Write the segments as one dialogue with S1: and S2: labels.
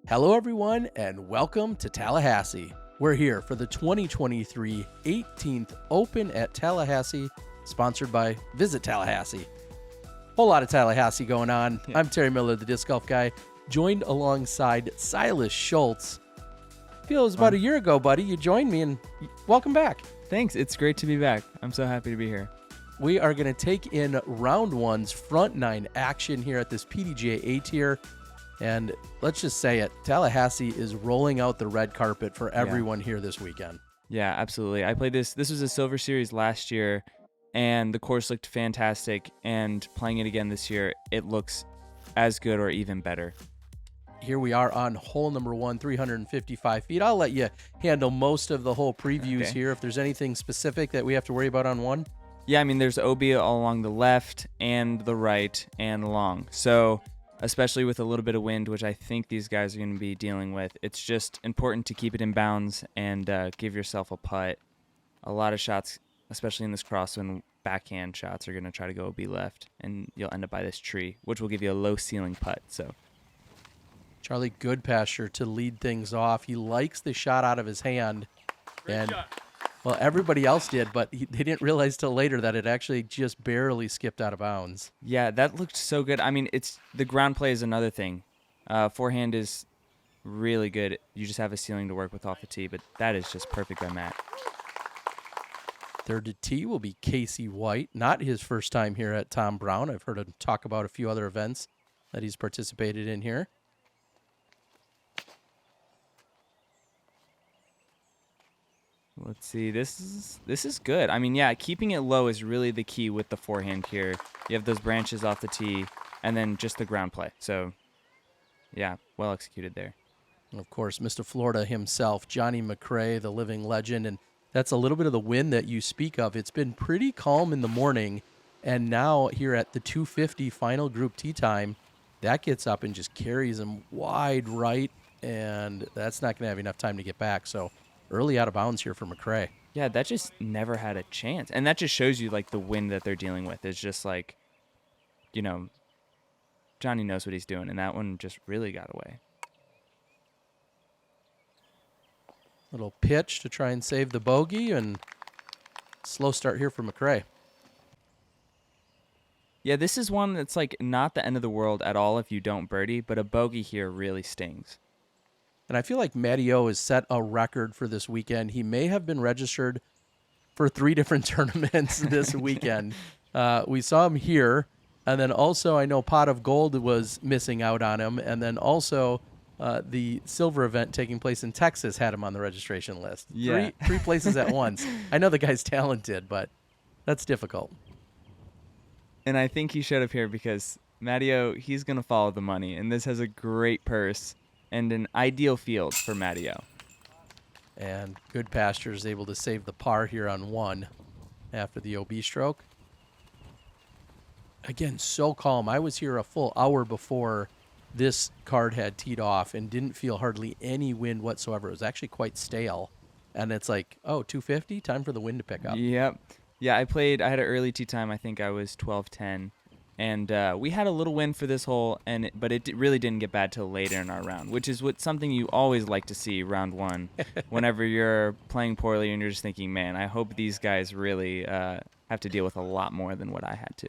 S1: Hello, everyone, and welcome to Tallahassee. We're here for the 2023 18th Open at Tallahassee, sponsored by Visit Tallahassee. Whole lot of Tallahassee going on.
S2: Yeah.
S1: I'm Terry Miller, the disc golf guy, joined alongside Silas Schultz. Feels about a year ago, buddy. You joined me, and welcome back.
S2: Thanks. It's great to be back. I'm so happy to be here.
S1: We are going to take in round one's front nine action here at this PDGA A tier. And let's just say it, Tallahassee is rolling out the red carpet for everyone here this weekend.
S2: Yeah, absolutely. I played this. This was a Silver Series last year, and the course looked fantastic. And playing it again this year, it looks as good or even better.
S1: Here we are on hole number one, 355 feet. I'll let you handle most of the whole previews here. If there's anything specific that we have to worry about on one.
S2: Yeah, I mean, there's OB all along the left and the right and long. So especially with a little bit of wind, which I think these guys are going to be dealing with, it's just important to keep it in bounds and give yourself a putt. A lot of shots, especially in this crosswind, backhand shots are going to try to go OB left, and you'll end up by this tree, which will give you a low ceiling putt. So
S1: Charlie Goodpasture to lead things off. He likes the shot out of his hand. Well, everybody else did, but they didn't realize till later that it actually just barely skipped out of bounds.
S2: yeah, that looked so good. I mean, it's the ground play is another thing. Forehand is really good. You just have a ceiling to work with off the tee, but that is just perfect by Matt.
S1: Third to tee will be Casey White. Not his first time here at Tom Brown. I've heard him talk about a few other events that he's participated in here.
S2: Let's see. This is good. I mean, yeah, keeping it low is really the key with the forehand here. You have those branches off the tee, and then just the ground play. So, yeah, well executed there.
S1: Of course, Mr. Florida himself, JohnE McCray, the living legend, and that's a little bit of the wind that you speak of. It's been pretty calm in the morning, and now here at the 250 final group tee time, that gets up and just carries him wide right, and that's not going to have enough time to get back. So early out of bounds here for McCray.
S2: Yeah, that just never had a chance. And that just shows you, like, the wind that they're dealing with is just, like, you know, Johnny knows what he's doing, and that one just really got away.
S1: Little pitch to try and save the bogey, and slow start here for McCray.
S2: Yeah, this is one that's, like, not the end of the world at all if you don't birdie, but a bogey here really stings.
S1: And I feel like Matty O has set a record for this weekend. He may have been registered for 3 different tournaments this weekend. We saw him here, and then also I know Pot of Gold was missing out on him, and then also the silver event taking place in Texas had him on the registration list.
S2: Yeah.
S1: Three places at once. I know the guy's talented, but that's difficult.
S2: And I think he showed up here because Matty-O, he's going to follow the money, and this has a great purse and an ideal field for Matty-O.
S1: And Goodpasture is able to save the par here on one after the OB stroke. Again, so calm. I was here a full hour before this card had teed off and didn't feel hardly any wind whatsoever. It was actually quite stale. And it's like, oh, 250? Time for the wind to pick up.
S2: Yep. Yeah, I had an early tee time. I think I was 12-10. And we had a little wind for this hole, but it really didn't get bad till later in our round, which is something you always like to see round one whenever you're playing poorly and you're just thinking, man, I hope these guys really have to deal with a lot more than what I had to.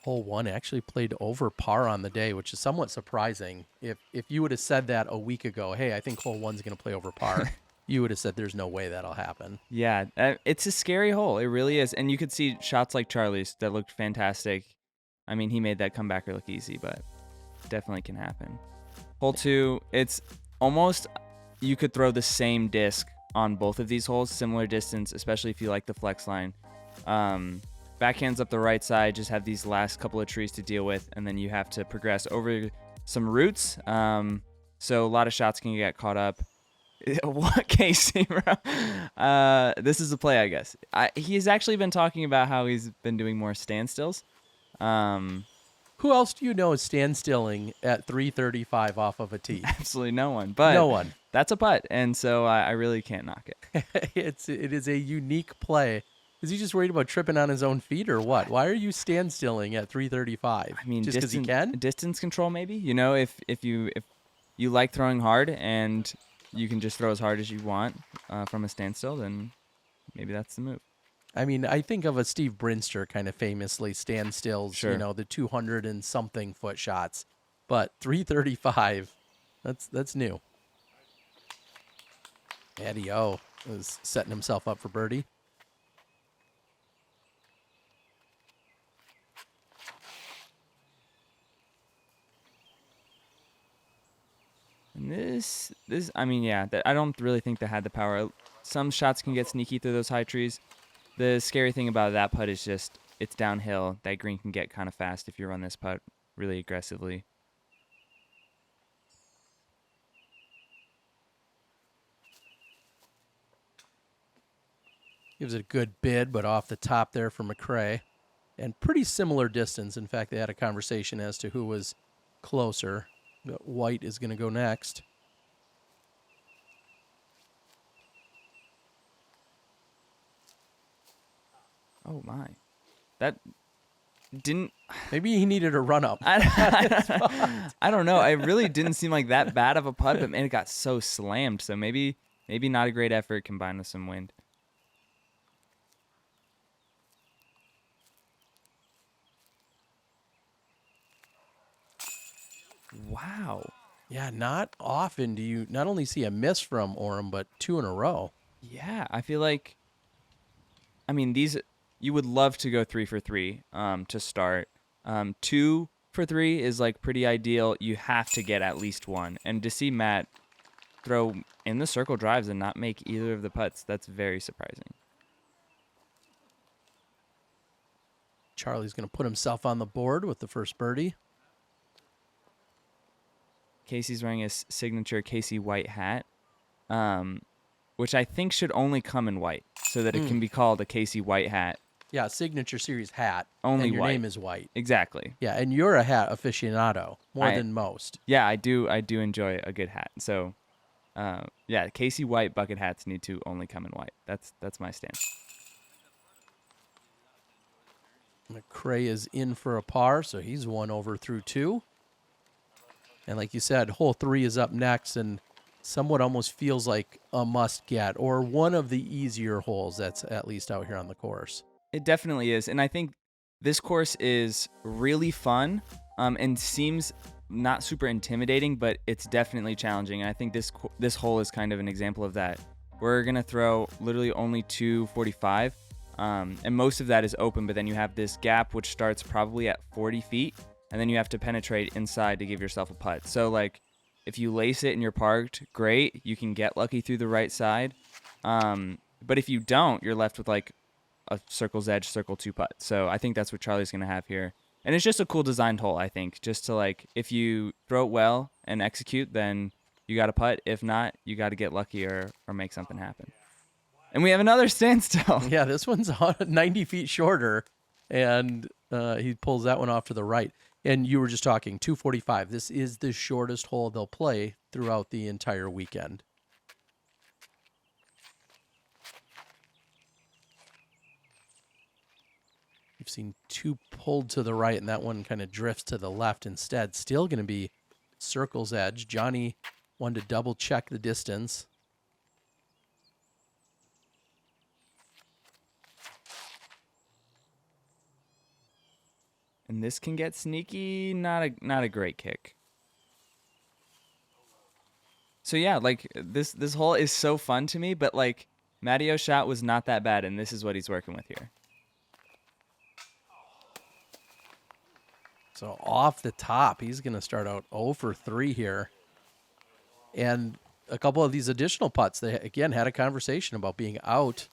S1: Hole one actually played over par on the day, which is somewhat surprising. If you would have said that a week ago, hey, I think hole one's going to play over par, you would have said there's no way that'll happen.
S2: Yeah, it's a scary hole. It really is. And you could see shots like Charlie's that looked fantastic. I mean, he made that comebacker look easy, but definitely can happen. Hole two, it's almost, you could throw the same disc on both of these holes, similar distance, especially if you like the flex line. Backhands up the right side, just have these last couple of trees to deal with, and then you have to progress over some roots. So a lot of shots can get caught up. What, Casey, bro? This is a play, I guess. He's actually been talking about how he's been doing more standstills.
S1: Who else do you know is standstilling at 335 off of a tee?
S2: Absolutely no one. But
S1: no one.
S2: That's a putt, and so I really can't knock it.
S1: It is a unique play. Is he just worried about tripping on his own feet or what? Why are you standstilling at 335?
S2: I mean,
S1: Just because he can?
S2: distance control maybe. You know, if you like throwing hard and you can just throw as hard as you want from a standstill, then maybe that's the move.
S1: I mean, I think of a Steve Brinster kind of famously standstills,
S2: Sure.
S1: the 200 and something foot shots, but 335, that's new. Eddie O is setting himself up for birdie.
S2: And I mean, yeah, I don't really think they had the power. Some shots can get sneaky through those high trees. The scary thing about that putt is just it's downhill. That green can get kind of fast if you run this putt really aggressively.
S1: Gives it a good bid, but off the top there for McCray. And pretty similar distance. In fact, they had a conversation as to who was closer. But White is going to go next.
S2: Oh, my. That didn't...
S1: Maybe he needed a run-up.
S2: I don't know. It really didn't seem like that bad of a putt, but, man, it got so slammed. So maybe not a great effort combined with some wind. Wow.
S1: Yeah, not often do you not only see a miss from Orum, but two in a row.
S2: Yeah, I feel like, I mean, you would love to go 3 for 3 to start. 2 for 3 is like pretty ideal. You have to get at least one. And to see Matt throw in the circle drives and not make either of the putts, that's very surprising.
S1: Charlie's going to put himself on the board with the first birdie.
S2: Casey's wearing his signature Casey white hat, which I think should only come in white so that it can be called a Casey white hat.
S1: Yeah, signature series hat.
S2: Only
S1: and your
S2: white.
S1: name is White.
S2: Exactly.
S1: Yeah, and you're a hat aficionado more than most.
S2: Yeah, I do enjoy a good hat. So, yeah, Casey white bucket hats need to only come in white. That's my stance.
S1: McCray is in for a par, so he's 1 over through 2. And like you said, hole 3 is up next and somewhat almost feels like a must get or one of the easier holes that's at least out here on the course.
S2: It definitely is. And I think this course is really fun and seems not super intimidating, but it's definitely challenging. And I think this hole is kind of an example of that. We're going to throw literally only 245. And most of that is open, but then you have this gap which starts probably at 40 feet. And then you have to penetrate inside to give yourself a putt. So, like, if you lace it and you're parked, great. You can get lucky through the right side. But if you don't, you're left with, like, a circle's edge, circle 2 putt. So I think that's what Charlie's going to have here. And it's just a cool designed hole, I think. Just to, like, if you throw it well and execute, then you got a putt. If not, you got to get lucky or make something happen. And we have another standstill.
S1: Yeah, this one's 90 feet shorter, and he pulls that one off to the right. And you were just talking 245. This is the shortest hole they'll play throughout the entire weekend. You've seen 2 pulled to the right, and that one kind of drifts to the left instead. Still going to be circle's edge. Johnny wanted to double check the distance.
S2: And this can get sneaky, not a great kick. So yeah, like this hole is so fun to me, but like Mattio's shot was not that bad, and this is what he's working with here.
S1: So off the top, he's going to start out 0 for 3 here. And a couple of these additional putts, they again had a conversation about being out.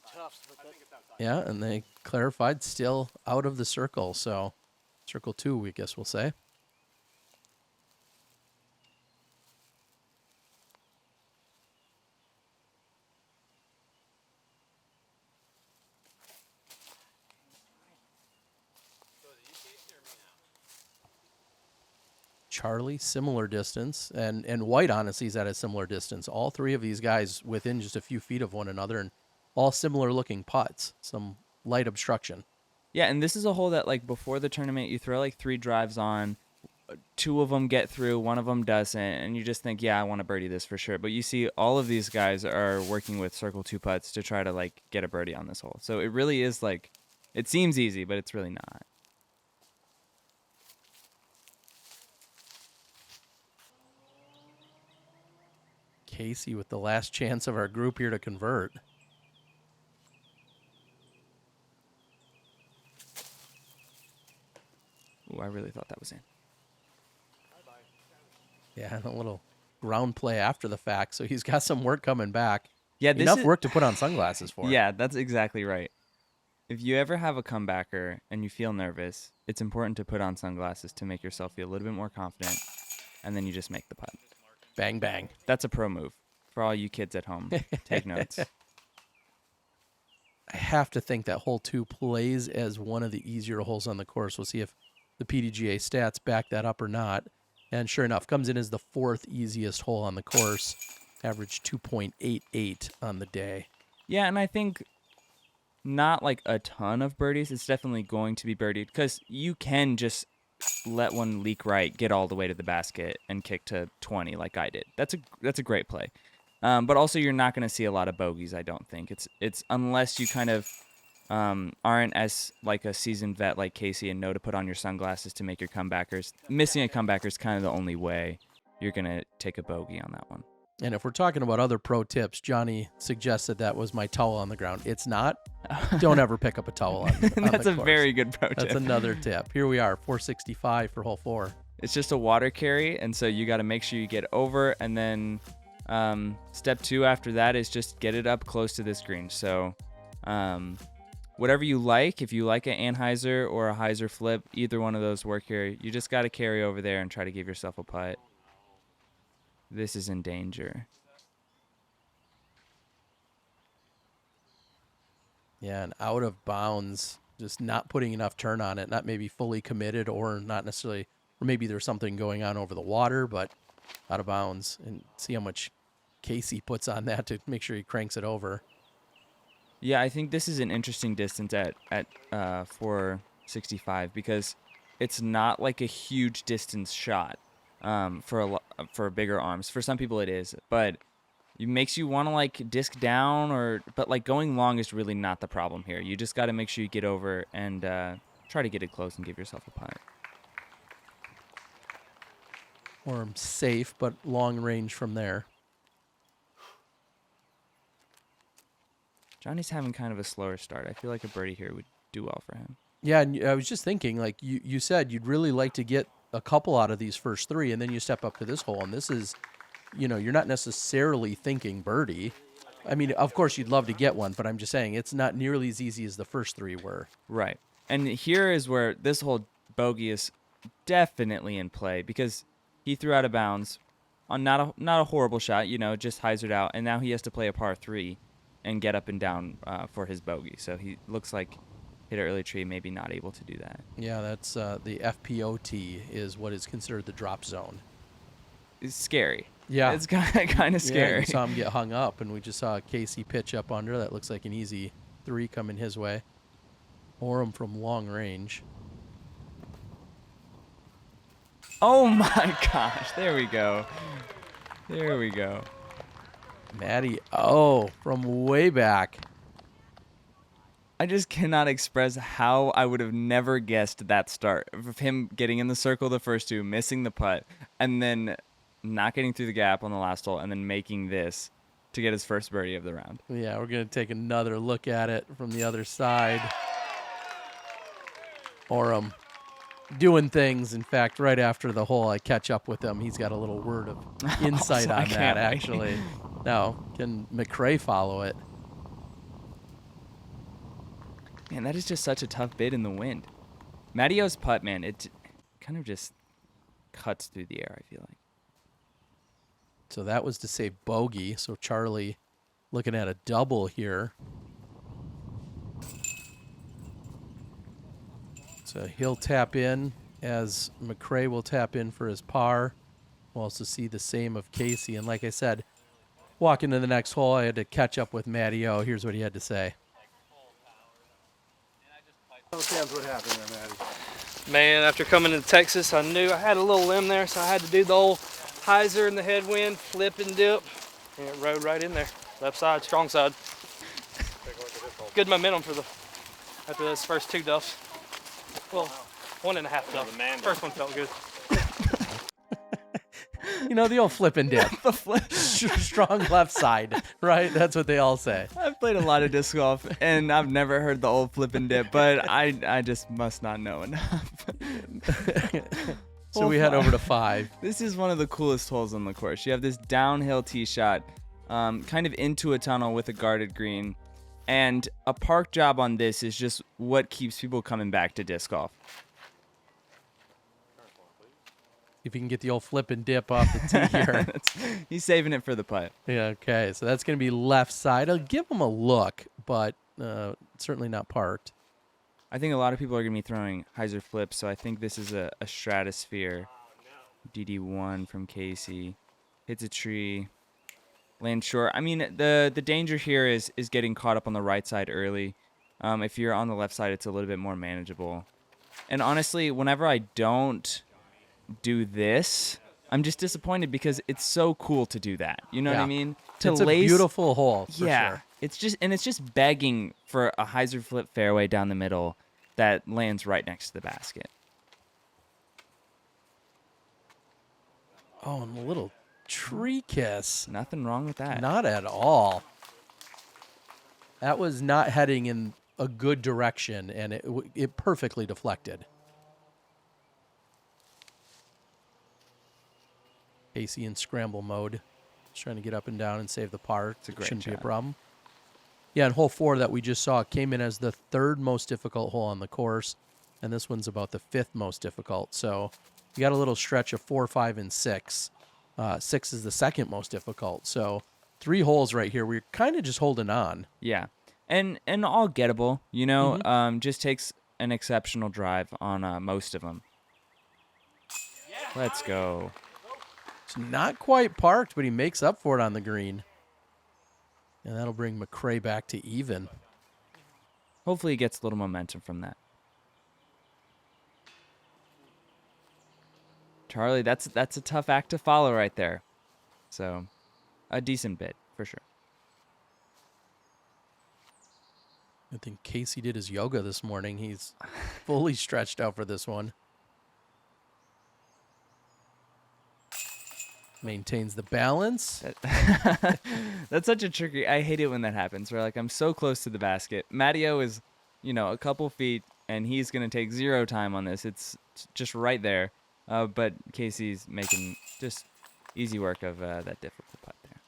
S1: Yeah, and they clarified still out of the circle. So circle 2, we guess we'll say. Charlie, similar distance, and White honestly is at a similar distance. All 3 of these guys within just a few feet of one another, and all similar looking putts. Some light obstruction.
S2: Yeah, and this is a hole that, like, before the tournament, you throw, like, 3 drives on, 2 of them get through, 1 of them doesn't, and you just think, yeah, I want to birdie this for sure. But you see all of these guys are working with circle 2 putts to try to, like, get a birdie on this hole. So it really is, like, it seems easy, but it's really not.
S1: Casey with the last chance of our group here to convert.
S2: Ooh, I really thought that was in.
S1: Yeah, and a little ground play after the fact, so he's got some work coming back.
S2: Yeah,
S1: Enough work to put on sunglasses for.
S2: Yeah, that's exactly right. If you ever have a comebacker and you feel nervous, it's important to put on sunglasses to make yourself feel a little bit more confident, and then you just make the putt.
S1: Bang, bang.
S2: That's a pro move for all you kids at home. Take notes.
S1: I have to think that hole 2 plays as one of the easier holes on the course. We'll see if the PDGA stats back that up or not. And sure enough, comes in as the 4th easiest hole on the course. Average 2.88 on the day.
S2: Yeah, and I think not like a ton of birdies. It's definitely going to be birdied because you can just let one leak right, get all the way to the basket, and kick to 20 like I did. That's a great play. But also, you're not going to see a lot of bogeys, I don't think. It's unless you kind of aren't as like a seasoned vet like Casey and know to put on your sunglasses to make your comebackers. Missing a comebacker is kind of the only way you're going to take a bogey on that one.
S1: And if we're talking about other pro tips, Johnny suggested that was my towel on the ground. It's not. Don't ever pick up a towel on
S2: That's
S1: the
S2: a
S1: course.
S2: very good pro tip.
S1: That's another tip. Here we are, 465 for hole 4.
S2: It's just a water carry, and so you got to make sure you get over, and then step 2 after that is just get it up close to this green. So whatever you like, if you like an Anheuser or a Heiser flip, either one of those work here. You just got to carry over there and try to give yourself a putt. This is in danger.
S1: Yeah, and out of bounds, just not putting enough turn on it, not maybe fully committed or not necessarily, or maybe there's something going on over the water, but out of bounds. And see how much Casey puts on that to make sure he cranks it over.
S2: Yeah, I think this is an interesting distance at 465 because it's not like a huge distance shot for bigger arms. For some people it is, but it makes you want to like disc down but like going long is really not the problem here. You just got to make sure you get over and try to get it close and give yourself a putt.
S1: Or safe, but long range from there.
S2: Johnny's having kind of a slower start. I feel like a birdie here would do well for him.
S1: Yeah, and I was just thinking, like you said, you'd really like to get a couple out of these first 3, and then you step up to this hole, and this is, you're not necessarily thinking birdie. I mean, of course, you'd love to get one, but I'm just saying it's not nearly as easy as the first 3 were.
S2: Right. And here is where this whole bogey is definitely in play because he threw out of bounds on not a horrible shot, just hyzered out, and now he has to play a par 3 and get up and down for his bogey. So he looks like hit an early tree, maybe not able to do that.
S1: Yeah, that's the FPOT is what is considered the drop zone.
S2: It's scary.
S1: Yeah.
S2: It's kind of scary.
S1: Yeah, we saw him get hung up, and we just saw Casey pitch up under. That looks like an easy 3 coming his way. Orum from long range.
S2: Oh my gosh. There we go. There we go.
S1: Matty, from way back.
S2: I just cannot express how I would have never guessed that start of him getting in the circle the first 2, missing the putt, and then not getting through the gap on the last hole, and then making this to get his first birdie of the round.
S1: Yeah, we're going to take another look at it from the other side. Orum doing things. In fact, right after the hole, I catch up with him. He's got a little word of insight on that, actually. Now, can McCray follow it?
S2: Man, that is just such a tough bit in the wind. Mattio's putt, man, it kind of just cuts through the air, I feel like.
S1: So that was to say bogey. So Charlie looking at a double here. So he'll tap in as McCray will tap in for his par. We'll also see the same of Casey. And like I said, walking to the next hole, I had to catch up with Matty O. Here's what he had to say. Tell Sam's what happened there, Maddie.
S3: Man, after coming to Texas, I knew I had a little limb there, so I had to do the old hyzer in the headwind, flip and dip, and it rode right in there. Left side, strong side. Good momentum after those first 2 duffs. Well, 1.5 duff. First one felt good.
S1: You know, the old flip and dip.
S2: The flip.
S1: Strong left side, right? That's what they all say.
S2: I've played a lot of disc golf, and I've never heard the old flip and dip, but I just must not know enough.
S1: So we head over to 5.
S2: This is one of the coolest holes on the course. You have this downhill tee shot, kind of into a tunnel with a guarded green, and a park job on this is just what keeps people coming back to disc golf.
S1: If you can get the old flip and dip off the tee here.
S2: He's saving it for the putt.
S1: Yeah, okay. So that's going to be left side. I'll give him a look, but certainly not parked.
S2: I think a lot of people are going to be throwing hyzer flips, so I think this is a stratosphere. DD1 from Casey. Hits a tree. Lands short. I mean, the danger here is getting caught up on the right side early. If you're on the left side, it's a little bit more manageable. And honestly, whenever I don't do this, I'm just disappointed because it's so cool to do that. You know what I mean?
S1: It's a beautiful hole, for
S2: yeah,
S1: sure.
S2: it's just begging for a hyzer flip fairway down the middle that lands right next to the basket.
S1: Oh, and a little tree kiss.
S2: Nothing wrong with that.
S1: Not at all. That was not heading in a good direction, and it perfectly deflected. Casey in scramble mode. Just trying to get up and down and save the par.
S2: It's a great
S1: Shouldn't be a
S2: shot.
S1: problem. Yeah, and hole 4 that we just saw came in as the 3rd most difficult hole on the course, and this one's about the 5th most difficult. So you got a little stretch of 4, 5, and 6. 6 is the 2nd most difficult. So 3 holes right here. We're kind of just holding on.
S2: Yeah, and all gettable. You know, just takes an exceptional drive on most of them. Let's go.
S1: It's not quite parked, but he makes up for it on the green. And that'll bring McCray back to even.
S2: Hopefully he gets a little momentum from that. Charlie, that's a tough act to follow right there. So, a decent bit, for sure.
S1: I think Casey did his yoga this morning. He's fully stretched out for this one. Maintains the balance.
S2: That's such a tricky. I hate it when that happens. Where like I'm so close to the basket. Matteo is, a couple feet, and he's gonna take 0 time on this. It's just right there. But Casey's making just easy work of that difficult putt there.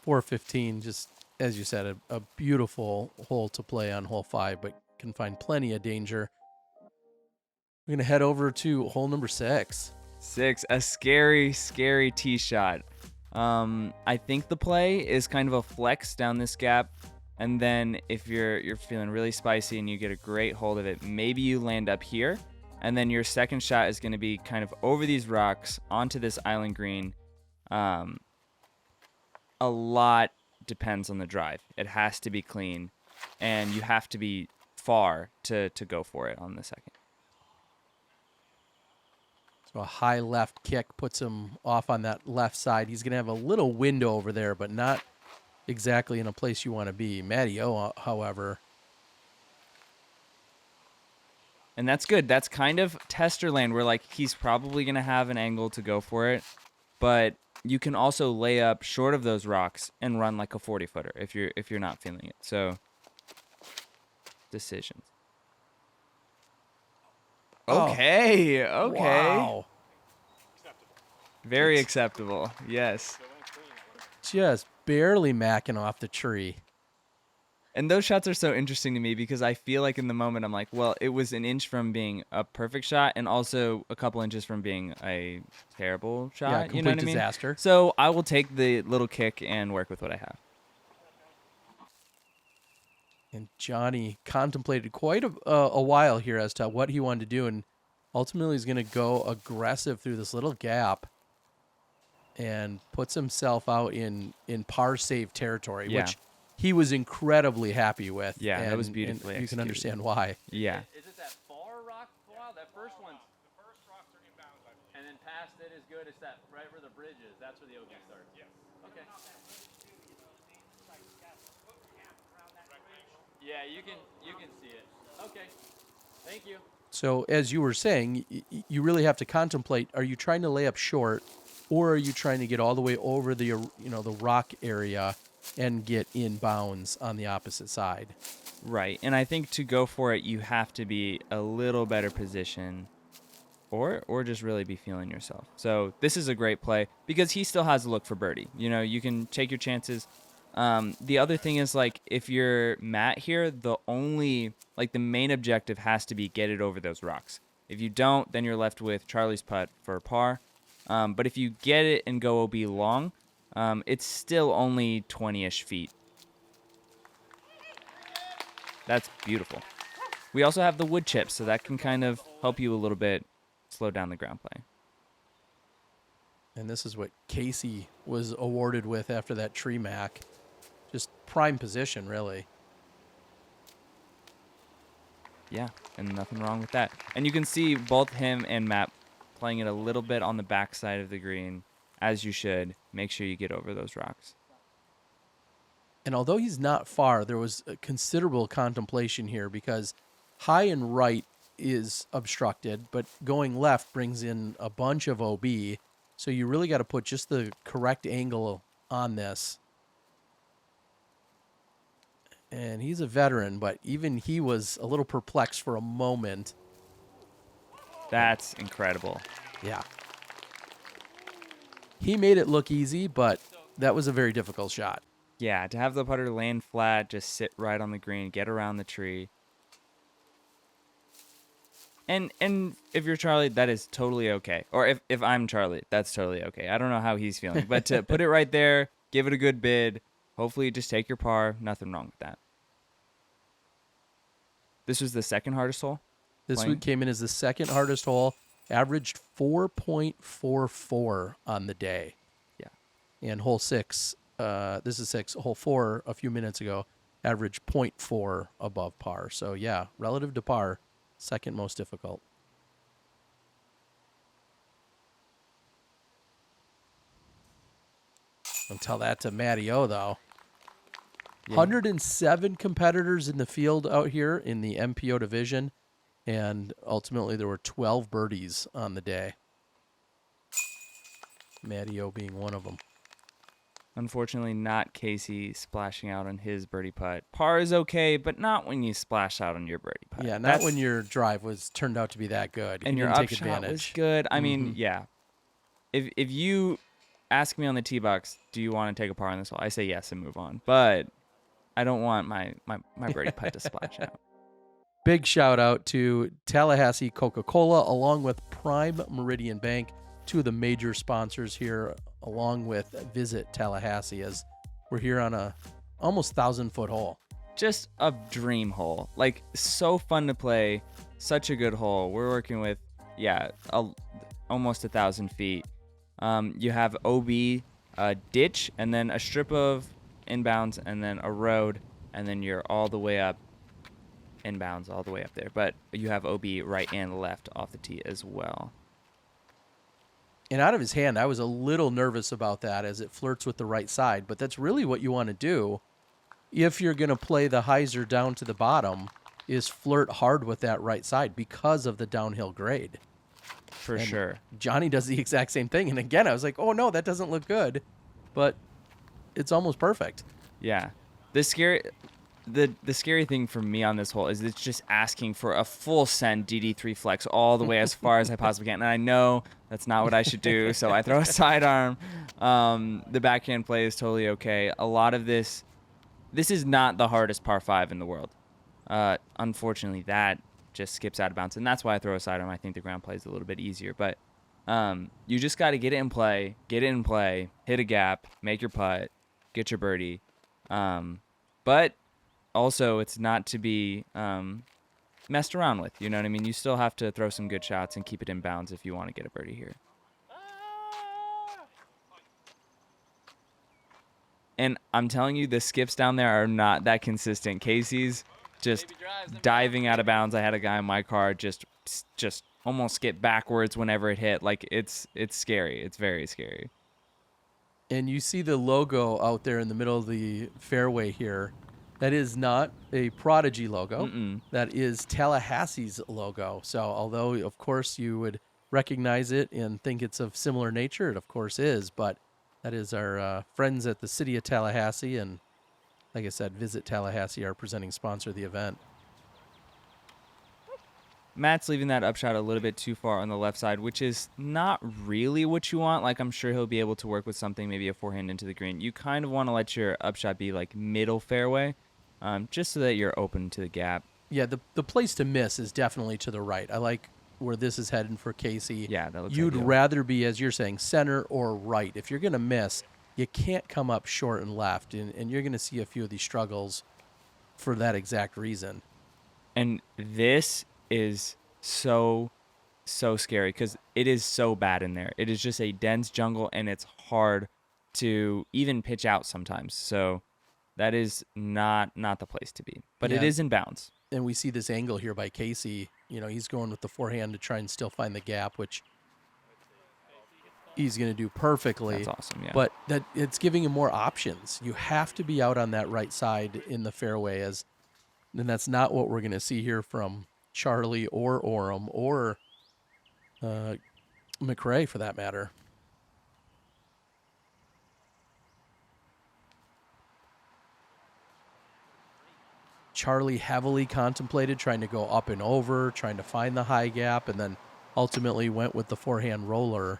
S1: .415, just as you said, a beautiful hole to play on hole 5, but can find plenty of danger. We're gonna head over to hole number 6.
S2: 6, a scary tee shot. I think the play is kind of a flex down this gap, and then if you're feeling really spicy and you get a great hold of it, maybe you land up here, and then your second shot is going to be kind of over these rocks onto this island green. A lot depends on the drive. It has to be clean, and you have to be far to go for it on the second.
S1: So a high left kick puts him off on that left side. He's going to have a little window over there, but not exactly in a place you want to be. Matteo, however.
S2: And that's good. That's kind of tester land where like he's probably going to have an angle to go for it, but you can also lay up short of those rocks and run like a 40-footer if you're not feeling it. So decisions. Okay.
S1: Wow.
S2: Very acceptable. Yes.
S1: Just barely macking off the tree.
S2: And those shots are so interesting to me because I feel like in the moment I'm like, well, it was an inch from being a perfect shot and also a couple inches from being a terrible shot.
S1: Yeah, complete
S2: you know what
S1: disaster.
S2: I mean? So I will take the little kick and work with what I have.
S1: And Johnny contemplated quite a while here as to what he wanted to do, and ultimately he's going to go aggressive through this little gap. and puts himself out in par save territory,
S2: Yeah.
S1: which he was incredibly happy with.
S2: Yeah, that was
S1: and
S2: beautifully
S1: you can
S2: executed.
S1: understand why.
S2: Yeah.
S3: Is it that far rock pile? That first one's. The first rocks are inbounds, I believe. And then past it is good. It's that right where the bridge is. That's where the OB starts. Yes. Okay. Yeah, you can see it. Okay. Thank you.
S1: So as you were saying, you really have to contemplate, are you trying to lay up short, or are you trying to get all the way over the the rock area and get in bounds on the opposite side?
S2: Right. And I think to go for it, you have to be a little better position or just really be feeling yourself. So this is a great play because he still has a look for birdie. You can take your chances. The other thing is, like, if you're Matt here, the main objective has to be get it over those rocks. If you don't, then you're left with Charlie's putt for par. But if you get it and go OB long, it's still only 20-ish feet. That's beautiful. We also have the wood chips, so that can kind of help you a little bit slow down the ground play.
S1: And this is what Casey was awarded with after that tree mac. Just prime position, really.
S2: Yeah, and nothing wrong with that. And you can see both him and Matt playing it a little bit on the backside of the green, as you should. Make sure you get over those rocks.
S1: And although he's not far, there was a considerable contemplation here because high and right is obstructed, but going left brings in a bunch of OB. So you really got to put just the correct angle on this. And he's a veteran, but even he was a little perplexed for a moment.
S2: That's incredible.
S1: Yeah. He made it look easy, but that was a very difficult shot.
S2: Yeah, to have the putter land flat, just sit right on the green, get around the tree. And if you're Charlie, that is totally okay. Or if I'm Charlie, that's totally okay. I don't know how he's feeling. But to put it right there, give it a good bid, hopefully just take your par, nothing wrong with that. This was the second hardest hole?
S1: This one came in as the second hardest hole, averaged 4.44 on the day.
S2: Yeah.
S1: And hole 6, this is 6, hole 4 a few minutes ago, averaged 0.4 above par. So, yeah, relative to par, second most difficult. Don't tell that to Matty O, though. Yeah. 107 competitors in the field out here in the MPO division, and ultimately there were 12 birdies on the day. Matty O being one of them.
S2: Unfortunately, not Casey splashing out on his birdie putt. Par is okay, but not when you splash out on your birdie putt.
S1: Yeah, not when your drive was turned out to be that good.
S2: And your upshot was good. I mean, yeah. If you ask me on the tee box, do you want to take a par on this hole? I say yes and move on. But I don't want my birdie putt to splash out.
S1: Big shout out to Tallahassee Coca-Cola along with Prime Meridian Bank, two of the major sponsors here, along with Visit Tallahassee, as we're here on a almost 1,000-foot hole.
S2: Just a dream hole. Like, so fun to play. Such a good hole. We're working with, almost 1,000 feet. You have OB, a ditch, and then a strip of inbounds, and then a road, and then you're all the way up inbounds, all the way up there. But you have OB right and left off the tee as well.
S1: And out of his hand, I was a little nervous about that as it flirts with the right side, but that's really what you want to do if you're going to play the hyzer down to the bottom, is flirt hard with that right side because of the downhill grade.
S2: For sure.
S1: Johnny does the exact same thing. And again, I was like, oh no, that doesn't look good, but it's almost perfect.
S2: Yeah. The scary thing for me on this hole is it's just asking for a full send DD3 flex all the way as far as I possibly can. And I know that's not what I should do, so I throw a sidearm. The backhand play is totally okay. A lot of this is not the hardest par 5 in the world. Unfortunately, that just skips out of bounds, and that's why I throw a sidearm. I think the ground play is a little bit easier, but you just got to get it in play, hit a gap, make your putt, get your birdie. But also, it's not to be messed around with. You know what I mean? You still have to throw some good shots and keep it in bounds if you want to get a birdie here. And I'm telling you, the skips down there are not that consistent. Casey's just diving out of bounds. I had a guy in my car just almost skip backwards whenever it hit. Like, it's scary. It's very scary.
S1: And you see the logo out there in the middle of the fairway here. That is not a Prodigy logo. That is Tallahassee's logo. So although, of course, you would recognize it and think it's of similar nature, it, of course, is. But that is our friends at the city of Tallahassee. And like I said, Visit Tallahassee, our presenting sponsor of the event.
S2: Matt's leaving that upshot a little bit too far on the left side, which is not really what you want. Like, I'm sure he'll be able to work with something, maybe a forehand into the green. You kind of want to let your upshot be like middle fairway, just so that you're open to the gap.
S1: Yeah, the place to miss is definitely to the right. I like where this is heading for Casey.
S2: Yeah, that looks
S1: You'd
S2: ideal.
S1: rather be, as you're saying, center or right. If you're going to miss, you can't come up short and left, and you're going to see a few of these struggles for that exact reason.
S2: And this is so scary because it is so bad in there. It is just a dense jungle, and it's hard to even pitch out sometimes. So that is not the place to be. But it
S1: Yeah.
S2: is in bounds.
S1: And we see this angle here by Casey. You know, he's going with the forehand to try and still find the gap, which he's going to do perfectly.
S2: That's awesome, yeah.
S1: But that it's giving him more options. You have to be out on that right side in the fairway, and that's not what we're going to see here from Charlie or Orum or McCray, for that matter. Charlie heavily contemplated trying to go up and over, trying to find the high gap, and then ultimately went with the forehand roller.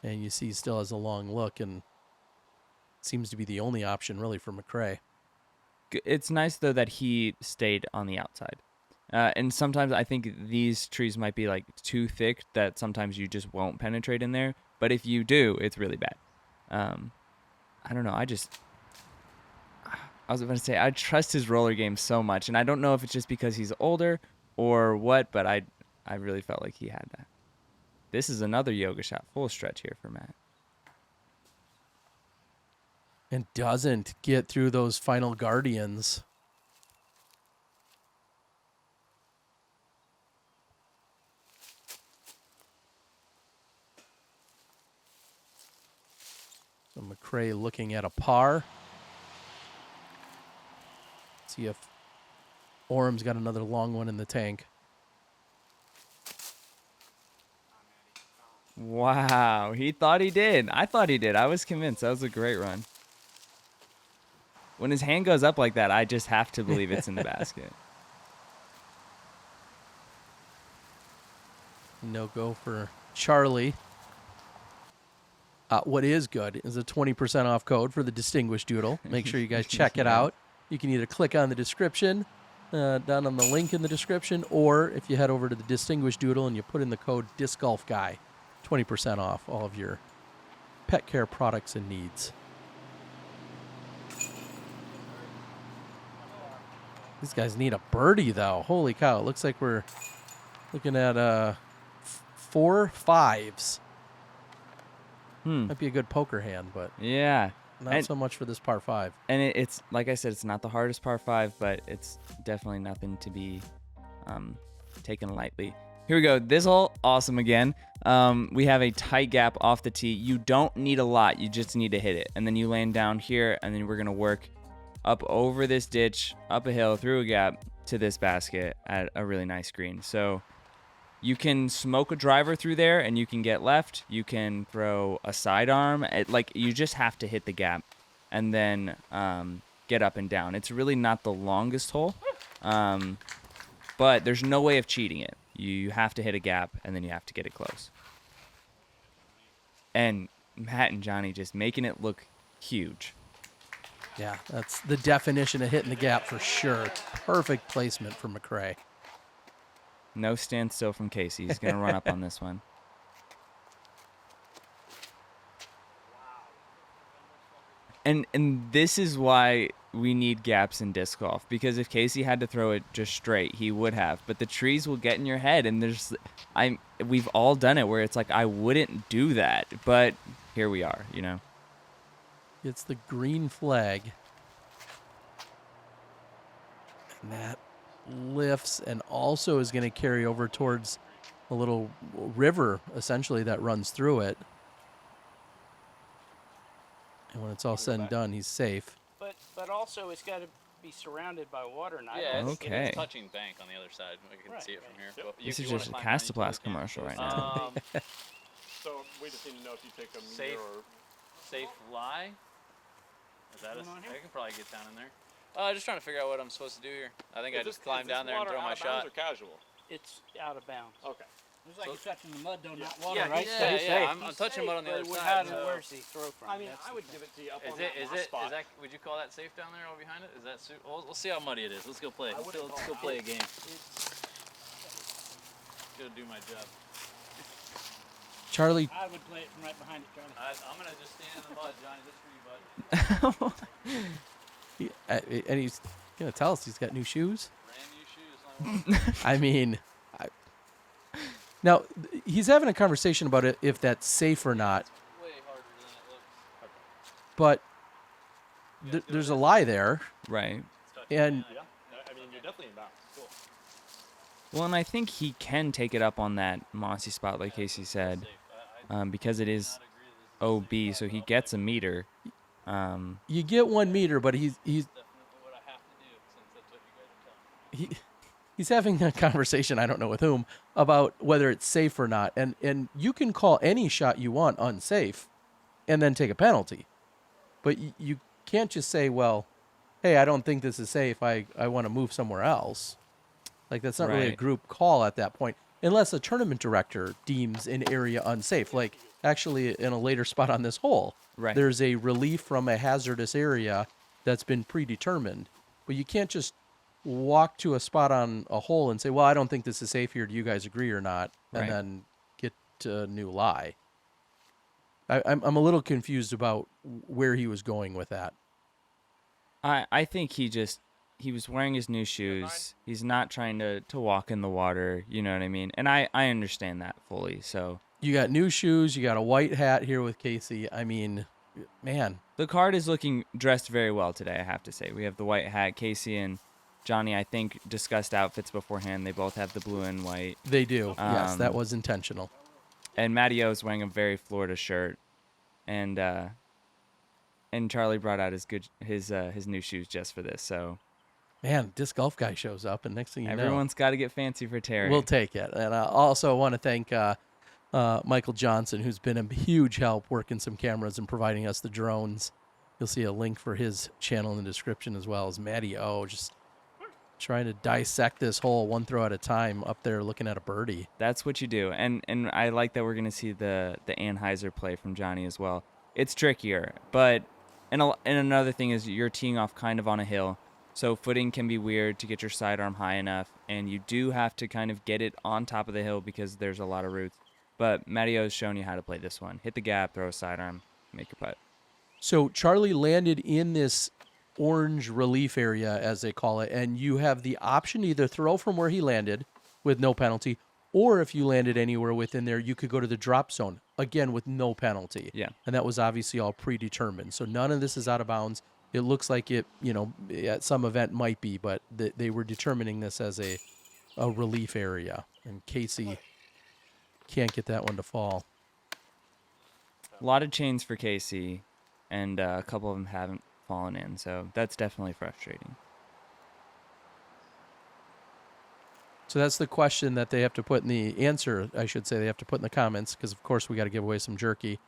S1: And you see he still has a long look, and seems to be the only option really for McCray.
S2: It's nice, though, that he stayed on the outside. And sometimes I think these trees might be like too thick that sometimes you just won't penetrate in there. But if you do, it's really bad. I don't know. I was about to say, I trust his roller game so much. And I don't know if it's just because he's older or what, but I really felt like he had that. This is another yoga shot. Full stretch here for Matt.
S1: And doesn't get through those final guardians. So McCray looking at a par. See if Orum's got another long one in the tank.
S2: Wow, he thought he did. I thought he did. I was convinced. That was a great run. When his hand goes up like that, I just have to believe it's in the basket.
S1: No go for Charlie. What is good is a 20% off code for the Distinguished Doodle. Make sure you guys check it out. You can either click on the description, down on the link in the description, or if you head over to the Distinguished Doodle and you put in the code Disc Golf Guy, 20% off all of your pet care products and needs. These guys need a birdie, though. Holy cow. It looks like we're looking at 4 5s. Might be a good poker hand, but
S2: Yeah.
S1: not so much for this par 5.
S2: And it's, like I said, it's not the hardest par 5, but it's definitely nothing to be taken lightly. Here we go. This hole, awesome again. We have a tight gap off the tee. You don't need a lot. You just need to hit it. And then you land down here, and then we're going to work up over this ditch, up a hill, through a gap to this basket at a really nice green. So you can smoke a driver through there, and you can get left. You can throw a sidearm. You just have to hit the gap and then get up and down. It's really not the longest hole, but there's no way of cheating it. You have to hit a gap, and then you have to get it close. And Matt and Johnny just making it look huge.
S1: Yeah, that's the definition of hitting the gap for sure. Perfect placement for McCray.
S2: No standstill from Casey. He's going to run up on this one. And this is why we need gaps in disc golf, because if Casey had to throw it just straight, he would have. But the trees will get in your head, and we've all done it where it's like, I wouldn't do that, but here we are, you know.
S1: Gets the green flag. And that lifts and also is going to carry over towards a little river, essentially, that runs through it. And when it's all said and done, he's safe.
S4: But also it's got to be surrounded by water. And
S5: Yeah, it
S2: Okay.
S5: is touching bank on the other side. I can see it from here. But
S2: This
S5: if
S2: is
S5: you
S2: just a
S5: wanna climb down, you
S2: Castaplast
S5: totally can.
S2: commercial right now.
S6: So we just need to know if you take a meter
S5: Safe.
S6: or
S5: Safe lie. Is that
S4: What's going on here?
S5: I can probably get down in there. Just trying to figure out what I'm supposed to do here. I think I
S6: Is
S5: just
S6: this-
S5: climb
S6: is this
S5: down there and
S6: water
S5: throw my
S6: out of bounds
S5: shot.
S6: or casual?
S4: it's out of bounds.
S6: Okay.
S4: It's like you're touching the mud, though, not
S6: Yeah.
S4: water,
S6: Yeah,
S4: right?
S5: yeah,
S4: Stay
S5: yeah,
S4: safe.
S5: I'm touching mud on the
S4: But
S5: other
S4: we're
S5: side,
S4: not-
S5: so-
S4: Where's he throw from?
S6: I mean,
S4: That's
S6: I
S4: the
S6: would
S4: thing.
S6: give it to you up
S5: Is
S6: on
S5: it?
S6: that
S5: Is
S6: last
S5: it?
S6: spot.
S5: Is that? Would you call that safe down there, over behind it? Is that? We'll see how muddy it is. Let's go play. Let's go play a game. Go do my job.
S1: Charlie,
S4: I would play it from right behind it, Charlie.
S5: I'm gonna just stand in the mud, Johnny. This for you, bud.
S1: and he's going to tell us he's got new shoes.
S5: Brand new shoes.
S1: I mean, now he's having a conversation about it, if that's safe or not.
S5: Way harder than it looks.
S1: But there's a lie there,
S2: Right.
S1: and
S6: Yeah. I mean, you're definitely in bounds. Cool.
S2: Well, and I think he can take it up on that mossy spot, like Casey said, because it is OB, so he gets a meter.
S1: you get 1 meter, but he's
S5: Definitely what I have to do since that's what you guys are telling me.
S1: he's having a conversation, I don't know with whom, about whether it's safe or not. And you can call any shot you want unsafe and then take a penalty. But you can't just say, well, hey, I don't think this is safe. I want to move somewhere else. Like, that's not really a
S2: Right.
S1: group call at that point, unless a tournament director deems an area unsafe. Like, actually, in a later spot on this hole,
S2: Right.
S1: there's a relief from a hazardous area that's been predetermined. But you can't just walk to a spot on a hole and say, well, I don't think this is safe here. Do you guys agree or not? And
S2: Right.
S1: then get a new lie. I'm a little confused about where he was going with that.
S2: I think he was wearing his new shoes. He's not trying to walk in the water, you know what I mean? And I understand that fully, so.
S1: You got new shoes. You got a white hat here with Casey. I mean, man,
S2: The card is looking dressed very well today, I have to say. We have the white hat. Casey and Johnny, I think, discussed outfits beforehand. They both have the blue and white.
S1: they do. Yes, that
S2: Um,
S1: was intentional.
S2: And Matty O is wearing a very Florida shirt. And Charlie brought out his new shoes just for this. So
S1: Man, disc golf guy shows up, and next thing you know,
S2: everyone's got to get fancy for Terry.
S1: we'll take it. And I also want to thank Michael Johnson, who's been a huge help working some cameras and providing us the drones. You'll see a link for his channel in the description, as well as Matty O, just trying to dissect this hole one throw at a time up there looking at a birdie.
S2: That's what you do. And I like that we're going to see the Anheuser play from Johnny as well. It's trickier, but and another thing is you're teeing off kind of on a hill. So footing can be weird to get your sidearm high enough, and you do have to kind of get it on top of the hill because there's a lot of roots. But Mattio's shown you how to play this one. Hit the gap, throw a sidearm, make your putt.
S1: So Charlie landed in this orange relief area, as they call it, and you have the option to either throw from where he landed with no penalty, or if you landed anywhere within there, you could go to the drop zone, again, with no penalty.
S2: Yeah.
S1: And that was obviously all predetermined. So none of this is out of bounds. It looks like it, at some event might be, but they were determining this as a relief area. And Casey can't get that one to fall.
S2: A lot of chains for Casey, and a couple of them haven't fallen in, so that's definitely frustrating.
S1: So that's the question that they have to put in the answer, I should say, they have to put in the comments, because, of course, we got to give away some jerky.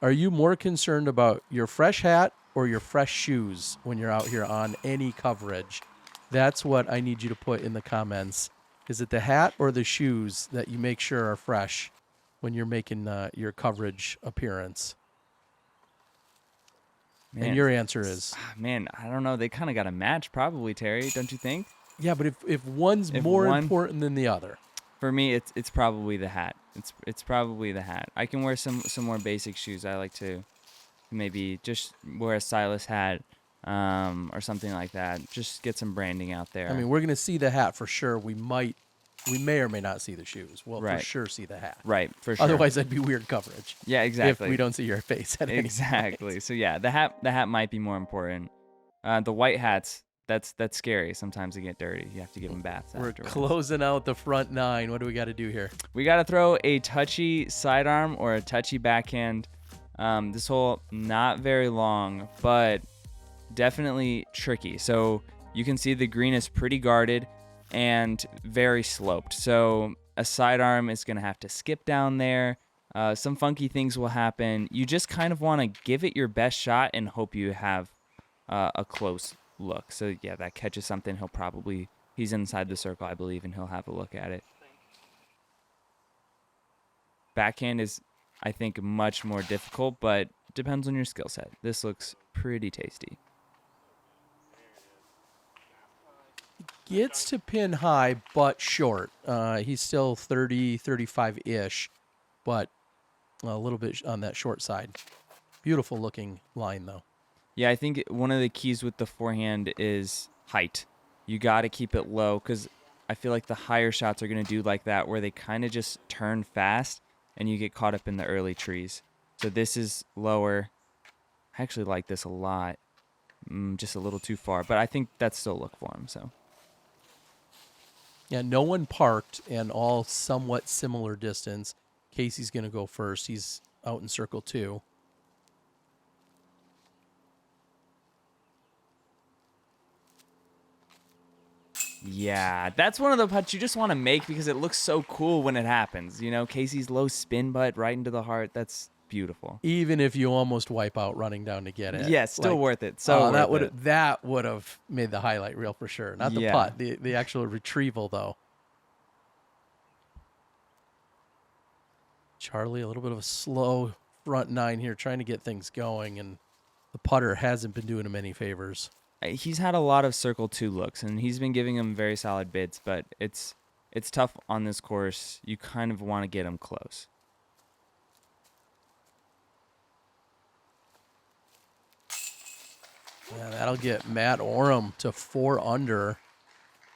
S1: Are you more concerned about your fresh hat or your fresh shoes when you're out here on any coverage? That's what I need you to put in the comments. Is it the hat or the shoes that you make sure are fresh when you're making your coverage appearance?
S2: Man,
S1: And your answer is,
S2: man, I don't know. They kind of got a match, probably, Terry. Don't you think?
S1: yeah, but if one's
S2: If
S1: more
S2: one-
S1: important than the other.
S2: For me, it's probably the hat. It's probably the hat. I can wear some more basic shoes. I like to maybe just wear a Silas hat, or something like that. Just get some branding out there.
S1: I mean, we're going to see the hat for sure. We might we may or may not see the shoes. We'll for
S2: Right.
S1: sure see the hat.
S2: Right, for sure.
S1: Otherwise, that'd be weird coverage.
S2: Yeah, exactly.
S1: If we don't see your face at any point.
S2: Exactly. So yeah, the hat might be more important. The white hats, that's scary. Sometimes they get dirty. You have to give them baths
S1: We're
S2: afterwards.
S1: closing out the front 9. What do we got to do here?
S2: We got to throw a touchy sidearm or a touchy backhand. This hole not very long, but definitely tricky. So you can see the green is pretty guarded and very sloped. So a sidearm is going to have to skip down there. Some funky things will happen. You just kind of want to give it your best shot and hope you have a close look. So yeah, that catches something. He's inside the circle, I believe, and he'll have a look at it. Backhand is, I think, much more difficult, but depends on your skill set. This looks pretty tasty.
S1: Gets to pin high, but short. He's still 30, 35-ish, but a little bit on that short side. Beautiful looking line, though.
S2: Yeah, I think one of the keys with the forehand is height. You got to keep it low because I feel like the higher shots are going to do like that where they kind of just turn fast and you get caught up in the early trees. So this is lower. I actually like this a lot. Just a little too far, but I think that's still a look for him. So.
S1: Yeah, no one parked and all somewhat similar distance. Casey's going to go first. He's out in circle 2.
S2: Yeah, that's one of the putts you just want to make because it looks so cool when it happens. You know, Casey's low spin putt right into the heart. That's beautiful.
S1: Even if you almost wipe out running down to get it.
S2: Yeah, still worth it. So
S1: that would have made the highlight reel for sure. Not the putt, the actual retrieval though. Charlie, a little bit of a slow front 9 here, trying to get things going, and the putter hasn't been doing him any favors.
S2: He's had a lot of circle 2 looks, and he's been giving him very solid bids, but it's tough on this course. You kind of want to get him close.
S1: Yeah, that'll get Matt Orum to 4 under,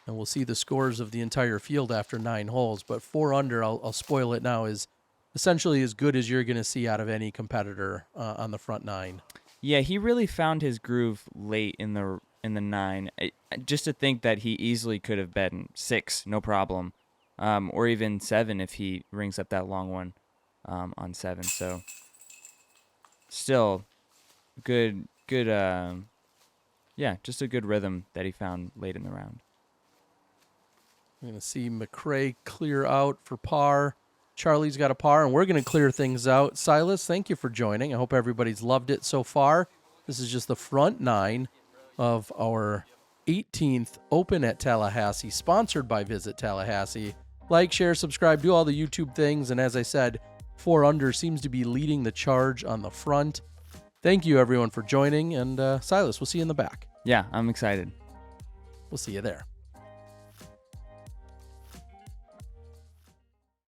S1: and we'll see the scores of the entire field after 9 holes. But 4 under, I'll spoil it now, is essentially as good as you're going to see out of any competitor on the front 9.
S2: Yeah, he really found his groove late in the 9. Just to think that he easily could have been 6, no problem, or even 7 if he rings up that long one on 7. So still good. Yeah, just a good rhythm that he found late in the round.
S1: We're going to see McCray clear out for par. Charlie's got a par, and we're going to clear things out. Silas, thank you for joining. I hope everybody's loved it so far. This is just the front 9 of our 18th Open at Tallahassee, sponsored by Visit Tallahassee. Like, share, subscribe, do all the YouTube things, and as I said, 4 under seems to be leading the charge on the front. Thank you, everyone, for joining, and Silas, we'll see you in the back.
S2: Yeah, I'm excited.
S1: We'll see you there.